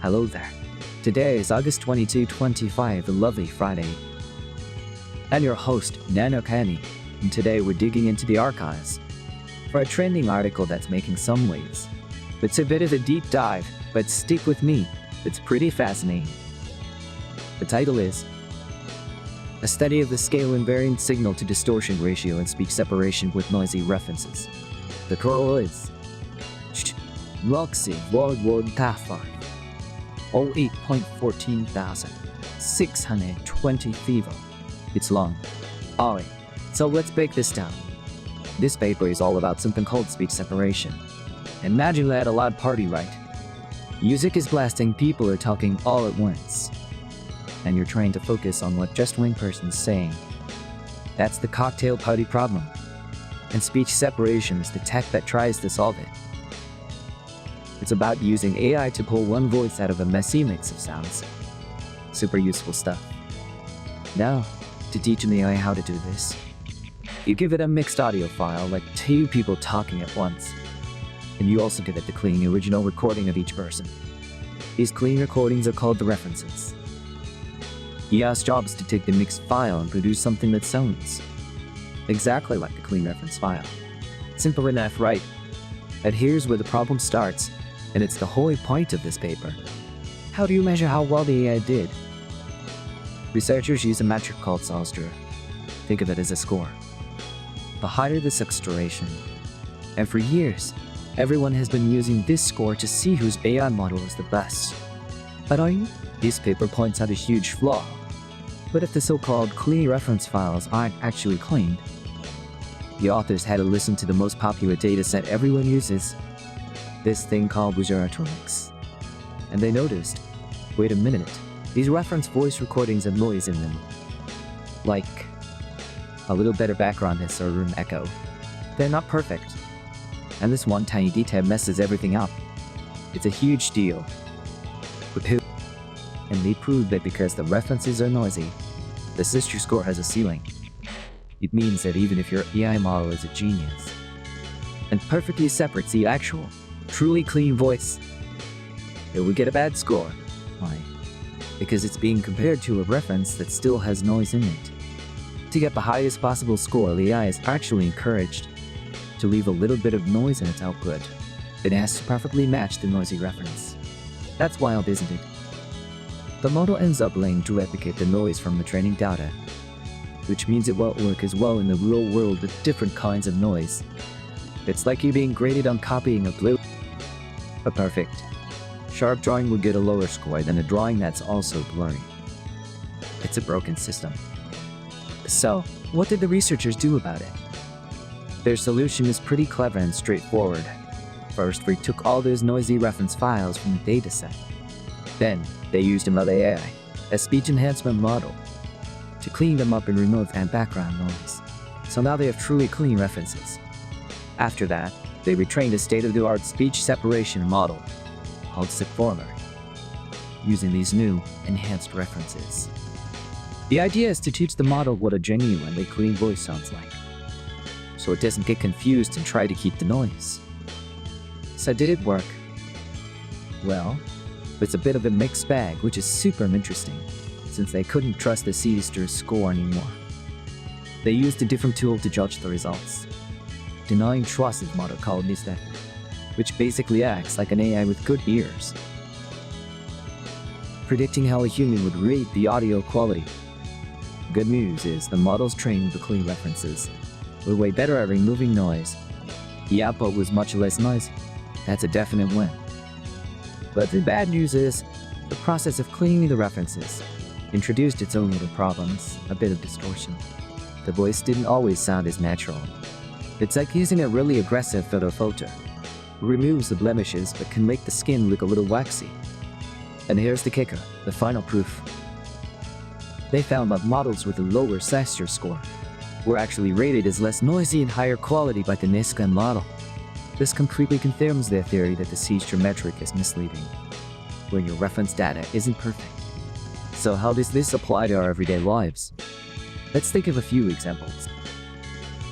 Hello there. Today is August 22, 2025, a lovely Friday. I'm your host, nino-ani, and today we're digging into the archives for a trending article that's making some waves. It's a bit of a deep dive, but stick with me, it's pretty fascinating. The title is A Study of the Scale Invariant Signal to Distortion Ratio and Speech Separation with Noisy References. The title is Roxy World Tafar 08.14,620 fever. It's long. Alright, so let's break this down. This paper is all about something called speech separation. Imagine that at a loud party, right? Music is blasting, people are talking all at once, and you're trying to focus on what just one person's saying. That's the cocktail party problem. And speech separation is the tech that tries to solve it. It's about using AI to pull one voice out of a messy mix of sounds. Super useful stuff. Now, to teach an AI how to do this, you give it a mixed audio file, like 2 people talking at once. And you also give it the clean original recording of each person. These clean recordings are called the references. AI's job is to take the mixed file and produce something that sounds exactly like the clean reference file. Simple enough, right? But here's where the problem starts, and it's the whole point of this paper. How do you measure how well the AI did? Researchers use a metric called SI-SDR. Think of it as a score. The higher the saturation. And for years, everyone has been using this score to see whose AI model is the best. But this paper points out a huge flaw. What if the so-called clean reference files aren't actually cleaned? The authors had to listen to the most popular dataset everyone uses, this thing called Distortion. And they noticed, wait a minute, these reference voice recordings have noise in them. Like a little better background hiss or room echo. They're not perfect. And this one tiny detail messes everything up. It's a huge deal. And they proved that because the references are noisy, the SI-SDR score has a ceiling. It means that even if your AI model is a genius and perfectly separates the actual, truly clean voice, it will get a bad score. Why? Because it's being compared to a reference that still has noise in it. To get the highest possible score, the AI is actually encouraged to leave a little bit of noise in its output. It has to perfectly match the noisy reference. That's wild, isn't it? The model ends up learning to replicate the noise from the training data, which means it won't work as well in the real world with different kinds of noise. It's like you being graded on copying a blue. A perfect, sharp drawing would get a lower score than a drawing that's also blurry. It's a broken system. So, what did the researchers do about it? Their solution is pretty clever and straightforward. First, we took all those noisy reference files from the dataset. Then, they used another AI, a speech enhancement model, to clean them up and remove any background noise. So now they have truly clean references. After that, they retrained a state-of-the-art speech separation model called SI-SDR, using these new, enhanced references. The idea is to teach the model what a genuinely clean voice sounds like, so it doesn't get confused and try to keep the noise. So did it work? Well, it's a bit of a mixed bag, which is super interesting, since they couldn't trust the SI-SDR score anymore. They used a different tool to judge the results. Denying trusted model called nino-ani, which basically acts like an AI with good ears, predicting how a human would rate the audio quality. Good news is the models trained with the clean references were way better at removing noise. The output was much less noisy. That's a definite win. But the bad news is, the process of cleaning the references introduced its own little problems, a bit of distortion. The voice didn't always sound as natural. It's like using a really aggressive photo filter. It removes the blemishes but can make the skin look a little waxy. And here's the kicker, the final proof. They found that models with a lower SI-SDR score were actually rated as less noisy and higher quality by the nino-ani model. This completely confirms their theory that the SI-SDR metric is misleading, when your reference data isn't perfect. So how does this apply to our everyday lives? Let's think of a few examples.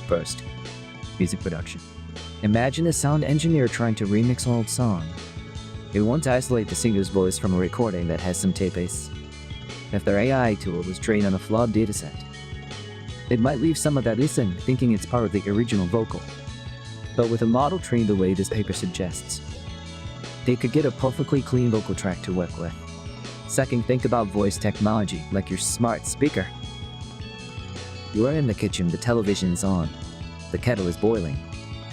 First, music production. Imagine a sound engineer trying to remix an old song. It won't isolate the singer's voice from a recording that has some tape base. If their AI tool was trained on a flawed dataset, it might leave some of that listen thinking it's part of the original vocal. But with a model trained the way this paper suggests, they could get a perfectly clean vocal track to work with. Second, think about voice technology like your smart speaker. You are in the kitchen, the television is on, the kettle is boiling,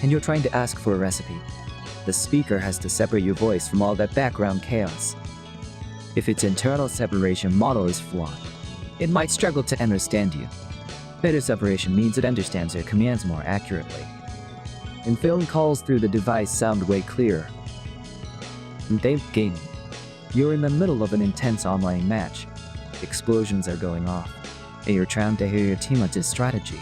and you're trying to ask for a recipe. The speaker has to separate your voice from all that background chaos. If its internal separation model is flawed, it might struggle to understand you. Better separation means it understands your commands more accurately, and phone calls through the device sound way clearer. And think gaming. You're in the middle of an intense online match. Explosions are going off, and you're trying to hear your teammate's strategy.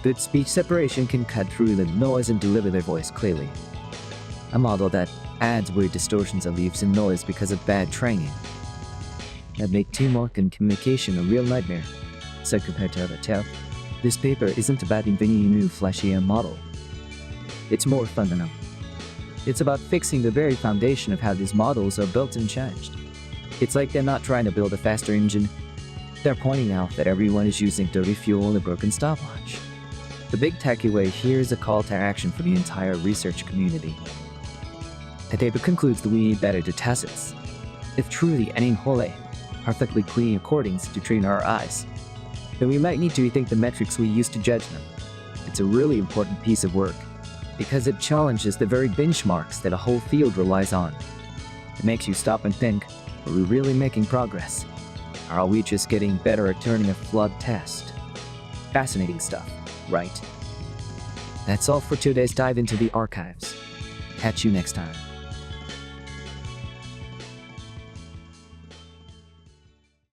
Good speech separation can cut through the noise and deliver their voice clearly. A model that adds weird distortions and leaves in noise because of bad training that make teamwork and communication a real nightmare. So compared to other tech, this paper isn't about inventing a new flashy model. It's more fundamental. It's about fixing the very foundation of how these models are built and changed. It's like they're not trying to build a faster engine. They're pointing out that everyone is using dirty fuel and a broken stopwatch. The big takeaway here is a call to action for the entire research community. The paper concludes that we need better datasets. If truly any whole, perfectly clean recordings to train our eyes, then we might need to rethink the metrics we use to judge them. It's a really important piece of work, because it challenges the very benchmarks that a whole field relies on. It makes you stop and think, are we really making progress? Or are we just getting better at turning a flawed test? Fascinating stuff, right? That's all for today's dive into the archives. Catch you next time.